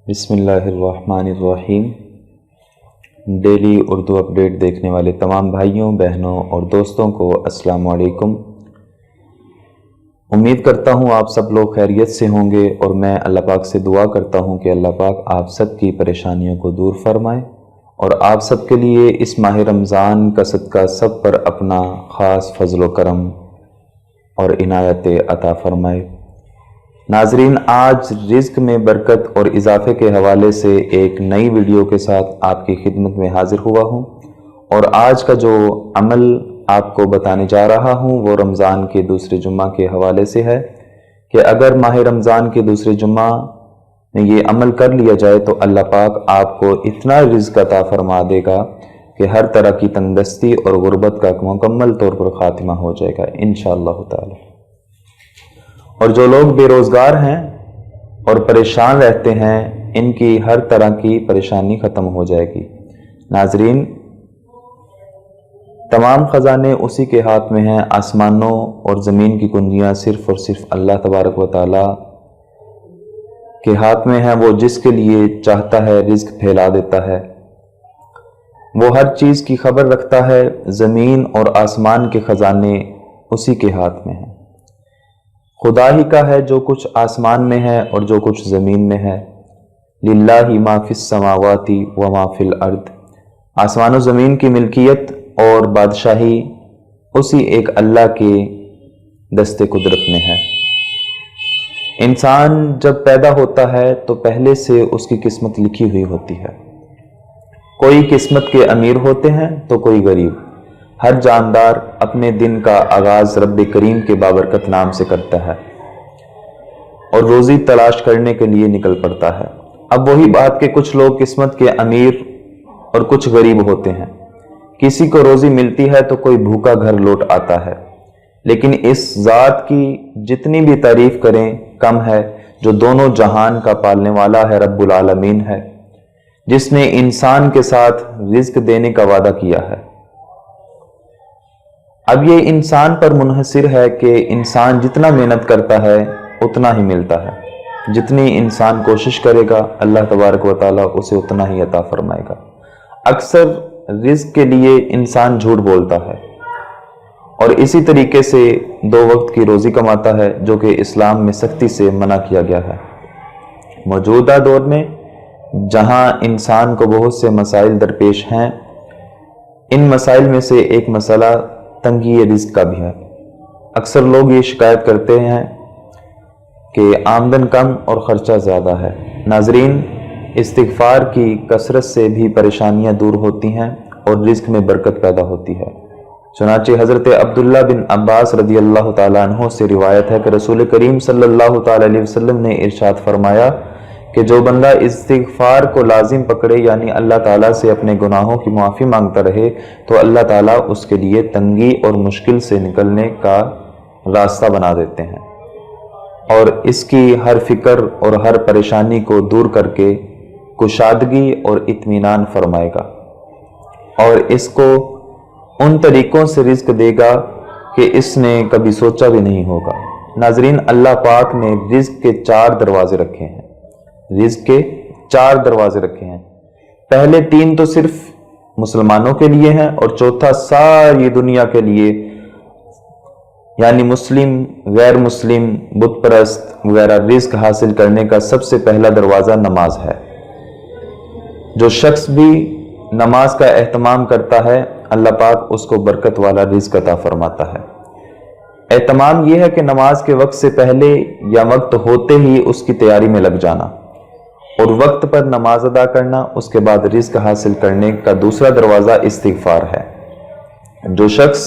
बिस्मिल्लाहिर्रहमानिर्रहीम। Daily Urdu update देखने वाले तमाम भाइयों, बहनों और दोस्तों को अस्सलाम वालेकुम। उम्मीद करता हूँ आप सब लोग खैरियत से होंगे और मैं अल्लाह पाक से दुआ करता हूँ कि अल्लाह पाक आप सब की परेशानियों को दूर फरमाए और आप सब के लिए इस माह रमज़ान का सदका सब पर अपना ख़ास फजल व करम और इनायत अता फरमाए। नाजरीन, आज रिज़्क में बरकत और इजाफे के हवाले से एक नई वीडियो के साथ आपकी खिदमत में हाजिर हुआ हूँ और आज का जो अमल आपको बताने जा रहा हूँ वो रमज़ान के दूसरे जुम्मा के हवाले से है कि अगर माह रमज़ान के दूसरे जुम्मा में ये अमल कर लिया जाए तो अल्लाह पाक आपको इतना रिज़्क अता फरमा देगा कि हर तरह की तंगदस्ती और गुर्बत का मुकम्मल तौर पर ख़ात्मा हो जाएगा इंशाअल्लाह ताला। और जो लोग बेरोज़गार हैं और परेशान रहते हैं, इनकी हर तरह की परेशानी ख़त्म हो जाएगी। नाजरीन, तमाम ख़जाने उसी के हाथ में हैं। आसमानों और ज़मीन की कुंजियाँ सिर्फ़ और सिर्फ अल्लाह तबारक व तआला के हाथ में हैं। वो जिसके लिए चाहता है रिज़्क फैला देता है। वो हर चीज़ की खबर रखता है। ज़मीन और आसमान के ख़जाने उसी के हाथ में हैं। खुदा ही का है जो कुछ आसमान में है और जो कुछ ज़मीन में है। लिल्लाहि मा फिस समावाति व मा फिल अर्द। आसमान और ज़मीन की मिल्कियत और बादशाही उसी एक अल्लाह के दस्ते कुदरत में है। इंसान जब पैदा होता है तो पहले से उसकी किस्मत लिखी हुई होती है। कोई किस्मत के अमीर होते हैं तो कोई गरीब। हर जानदार अपने दिन का आगाज रब करीम के बाबरकत नाम से करता है और रोजी तलाश करने के लिए निकल पड़ता है। अब वही बात कि कुछ लोग किस्मत के अमीर और कुछ गरीब होते हैं। किसी को रोजी मिलती है तो कोई भूखा घर लौट आता है। लेकिन इस जात की जितनी भी तारीफ करें कम है जो दोनों जहान का पालने वाला है, रब्बुल आलमीन है, जिसने इंसान के साथ रिज़्क देने का वादा किया है। अब ये इंसान पर मुनहसिर है कि इंसान जितना मेहनत करता है उतना ही मिलता है। जितनी इंसान कोशिश करेगा अल्लाह तबारक व तआला उसे उतना ही अता फरमाएगा। अक्सर रिज़्क के लिए इंसान झूठ बोलता है और इसी तरीके से दो वक्त की रोज़ी कमाता है, जो कि इस्लाम में सख्ती से मना किया गया है। मौजूदा दौर में जहां इंसान को बहुत से मसाइल दरपेश हैं, इन मसाइल में से एक मसला तंगी रिज़्क का भी है। अक्सर लोग ये शिकायत करते हैं कि आमदन कम और ख़र्चा ज़्यादा है। नाजरीन, इस्तिग़फ़ार की कसरत से भी परेशानियां दूर होती हैं और रिज़्क में बरकत पैदा होती है। चुनांचे हज़रत अब्दुल्ला बिन अब्बास रज़ी अल्लाह तआला अन्हो से रिवायत है कि रसूल करीम सल्लल्लाहु तआला अलैहि वसल्लम ने इरशाद फरमाया कि जो बंदा इस्तिग़फ़ार को लाजिम पकड़े, यानी अल्लाह ताला से अपने गुनाहों की माफ़ी मांगता रहे, तो अल्लाह ताला उसके लिए तंगी और मुश्किल से निकलने का रास्ता बना देते हैं और इसकी हर फिक्र और हर परेशानी को दूर करके कुशादगी और इत्मीनान फरमाएगा और इसको उन तरीक़ों से रिज़्क देगा कि इसने कभी सोचा भी नहीं होगा। नाजरीन, अल्लाह पाक ने रिज़्क के 4 दरवाजे रखे हैं। रिज़्क के 4 दरवाजे रखे हैं। पहले 3 तो सिर्फ मुसलमानों के लिए हैं और चौथा सारी दुनिया के लिए, यानी मुस्लिम, गैर मुस्लिम, बुत परस्त वगैरह। रिज़्क हासिल करने का सबसे पहला दरवाज़ा नमाज है। जो शख्स भी नमाज का एहतमाम करता है अल्लाह पाक उसको बरकत वाला रिज़्क अता फरमाता है। एहतमाम यह है कि नमाज के वक्त से पहले या वक्त होते ही उसकी तैयारी में लग जाना और वक्त पर नमाज अदा करना। उसके बाद रिज़्क हासिल करने का दूसरा दरवाज़ा इस्तिग़फ़ार है। जो शख्स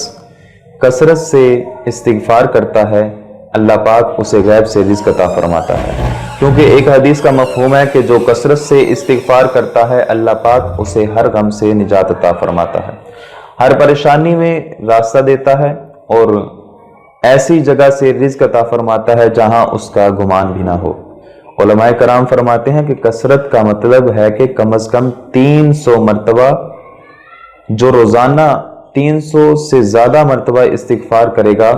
कसरत से इस्तिग़फ़ार करता है अल्लाह पाक उसे गैब से रिज़्क अता फरमाता है, क्योंकि एक हदीस का मफ़हूम है कि जो कसरत से इस्तिग़फ़ार करता है अल्लाह पाक उसे हर गम से निजात अता फरमाता है, हर परेशानी में रास्ता देता है और ऐसी जगह से रिज़्क अता फरमाता है जहां उसका गुमान भी ना हो। उलमाए कराम फरमाते हैं कि कसरत का मतलब है कि कम अज कम 300 मरतबा, जो रोजाना 300 से ज्यादा मरतबा इस्तिग़फ़ार करेगा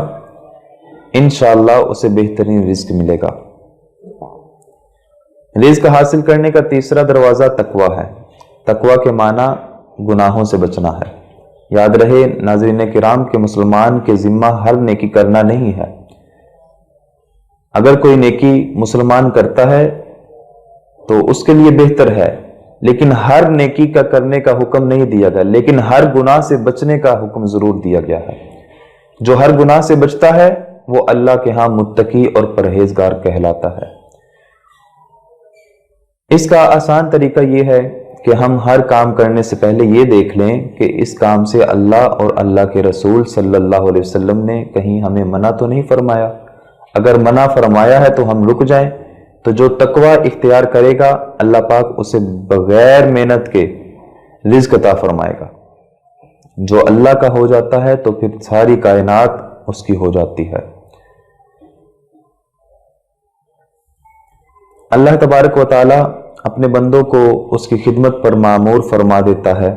इंशाअल्लाह उसे बेहतरीन रिज़्क मिलेगा। رزق حاصل کرنے کا تیسرا دروازہ تقویٰ ہے۔ تقویٰ کے معنی گناہوں سے بچنا ہے۔ یاد رہے ناظرین کرام کہ مسلمان کے ذمہ ہر نیکی کرنا نہیں ہے۔ اگر کوئی نیکی مسلمان کرتا ہے تو اس کے لیے بہتر ہے، لیکن ہر نیکی کا کرنے کا حکم نہیں دیا گیا، لیکن ہر گناہ سے بچنے کا حکم ضرور دیا گیا ہے۔ جو ہر گناہ سے بچتا ہے وہ اللہ کے ہاں متقی اور پرہیزگار کہلاتا ہے۔ اس کا آسان طریقہ یہ ہے کہ ہم ہر کام کرنے سے پہلے یہ دیکھ لیں کہ اس کام سے اللہ اور اللہ کے رسول صلی اللہ علیہ وسلم نے کہیں ہمیں منع تو نہیں فرمایا۔ اگر منع فرمایا ہے تو ہم رک جائیں۔ تو جو تقویٰ اختیار کرے گا اللہ پاک اسے بغیر محنت کے رزق عطا فرمائے گا۔ جو اللہ کا ہو جاتا ہے تو پھر ساری کائنات اس کی ہو جاتی ہے۔ اللہ تبارک و تعالی اپنے بندوں کو اس کی خدمت پر مامور فرما دیتا ہے۔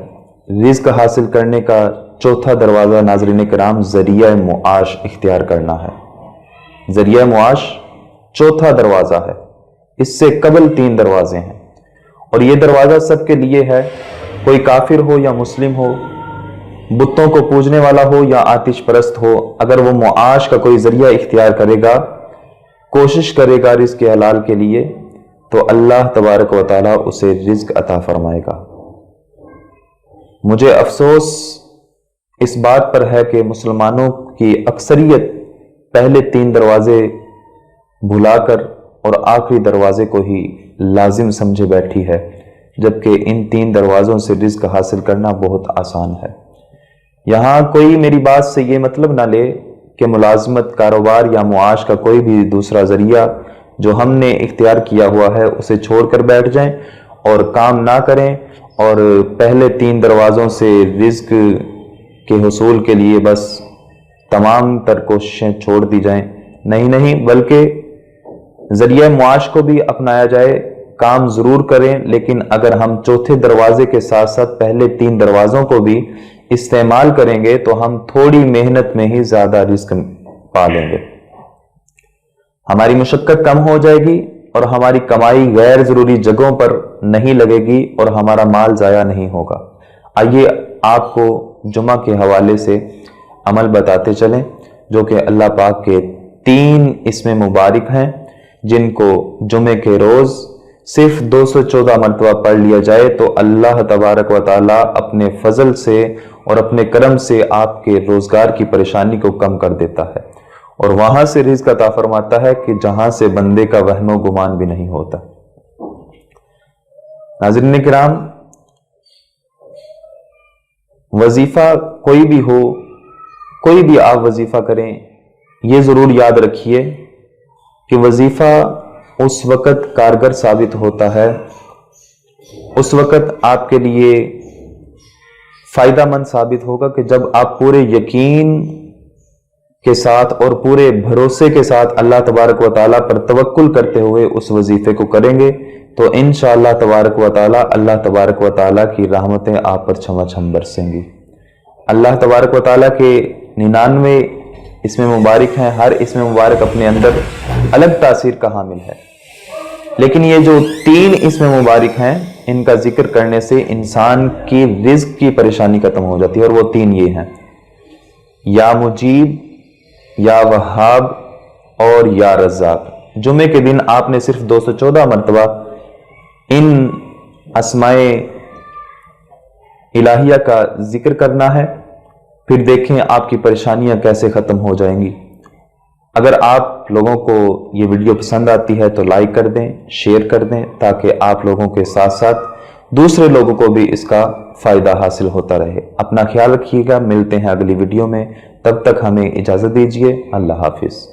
رزق حاصل کرنے کا چوتھا دروازہ ناظرین کرام ذریعہ معاش اختیار کرنا ہے۔ ذریعہ معاش چوتھا دروازہ ہے۔ اس سے قبل 3 دروازے ہیں، اور یہ دروازہ سب کے لیے ہے، کوئی کافر ہو یا مسلم ہو، بتوں کو پوجنے والا ہو یا آتش پرست ہو، اگر وہ معاش کا کوئی ذریعہ اختیار کرے گا، کوشش کرے گا رزق حلال کے لیے، تو اللہ تبارک و تعالیٰ اسے رزق عطا فرمائے گا۔ مجھے افسوس اس بات پر ہے کہ مسلمانوں کی اکثریت پہلے 3 دروازے بھلا کر اور آخری دروازے کو ہی لازم سمجھے بیٹھی ہے، جبکہ ان 3 دروازوں سے رزق حاصل کرنا بہت آسان ہے۔ یہاں کوئی میری بات سے یہ مطلب نہ لے کہ ملازمت، کاروبار یا معاش کا کوئی بھی دوسرا ذریعہ جو ہم نے اختیار کیا ہوا ہے اسے چھوڑ کر بیٹھ جائیں اور کام نہ کریں، اور پہلے 3 دروازوں سے رزق کے حصول کے لیے بس تمام تر کوششیں چھوڑ دی جائیں۔ نہیں، بلکہ ذریعہ معاش کو بھی اپنایا جائے، کام ضرور کریں، لیکن اگر ہم چوتھے دروازے کے ساتھ ساتھ پہلے 3 دروازوں کو بھی استعمال کریں گے تو ہم تھوڑی محنت میں ہی زیادہ رزق پا لیں گے۔ ہماری مشقت کم ہو جائے گی اور ہماری کمائی غیر ضروری جگہوں پر نہیں لگے گی اور ہمارا مال ضائع نہیں ہوگا۔ آئیے آپ کو جمعہ کے حوالے سے عمل بتاتے چلیں، جو کہ اللہ پاک کے 3 اسم مبارک ہیں، جن کو جمعے کے روز صرف 214 مرتبہ پڑھ لیا جائے تو اللہ تبارک و تعالیٰ اپنے فضل سے اور اپنے کرم سے آپ کے روزگار کی پریشانی کو کم کر دیتا ہے، اور وہاں سے رزق عطا فرماتا ہے کہ جہاں سے بندے کا وہم و گمان بھی نہیں ہوتا۔ ناظرین کرام، وظیفہ کوئی بھی ہو، کوئی بھی آپ وظیفہ کریں، یہ ضرور یاد رکھیے کہ وظیفہ اس وقت کارگر ثابت ہوتا ہے، اس وقت آپ کے لیے فائدہ مند ثابت ہوگا کہ جب آپ پورے یقین کے ساتھ اور پورے بھروسے کے ساتھ اللہ تبارک و تعالیٰ پر توکل کرتے ہوئے اس وظیفے کو کریں گے، تو انشاءاللہ تبارک و تعالیٰ اللہ تبارک و تعالیٰ کی رحمتیں آپ پر چھما چھم برسیں گی۔ اللہ تبارک و تعالیٰ کے 99 اسم مبارک ہیں، ہر اسم مبارک اپنے اندر الگ تاثیر کا حامل ہے، لیکن یہ جو 3 اسم مبارک ہیں ان کا ذکر کرنے سے انسان کی رزق کی پریشانی ختم ہو جاتی ہے، اور وہ 3 یہ ہیں: یا مجیب، یا وہاب اور یا رزاق۔ جمعے کے دن آپ نے صرف 214 مرتبہ ان اسماء الہیہ کا ذکر کرنا ہے، پھر دیکھیں آپ کی پریشانیاں کیسے ختم ہو جائیں گی۔ اگر آپ لوگوں کو یہ ویڈیو پسند آتی ہے تو لائک کر دیں، شیئر کر دیں، تاکہ آپ لوگوں کے ساتھ ساتھ دوسرے لوگوں کو بھی اس کا فائدہ حاصل ہوتا رہے۔ اپنا خیال رکھیے گا، ملتے ہیں اگلی ویڈیو میں، تب تک ہمیں اجازت دیجیے، اللہ حافظ۔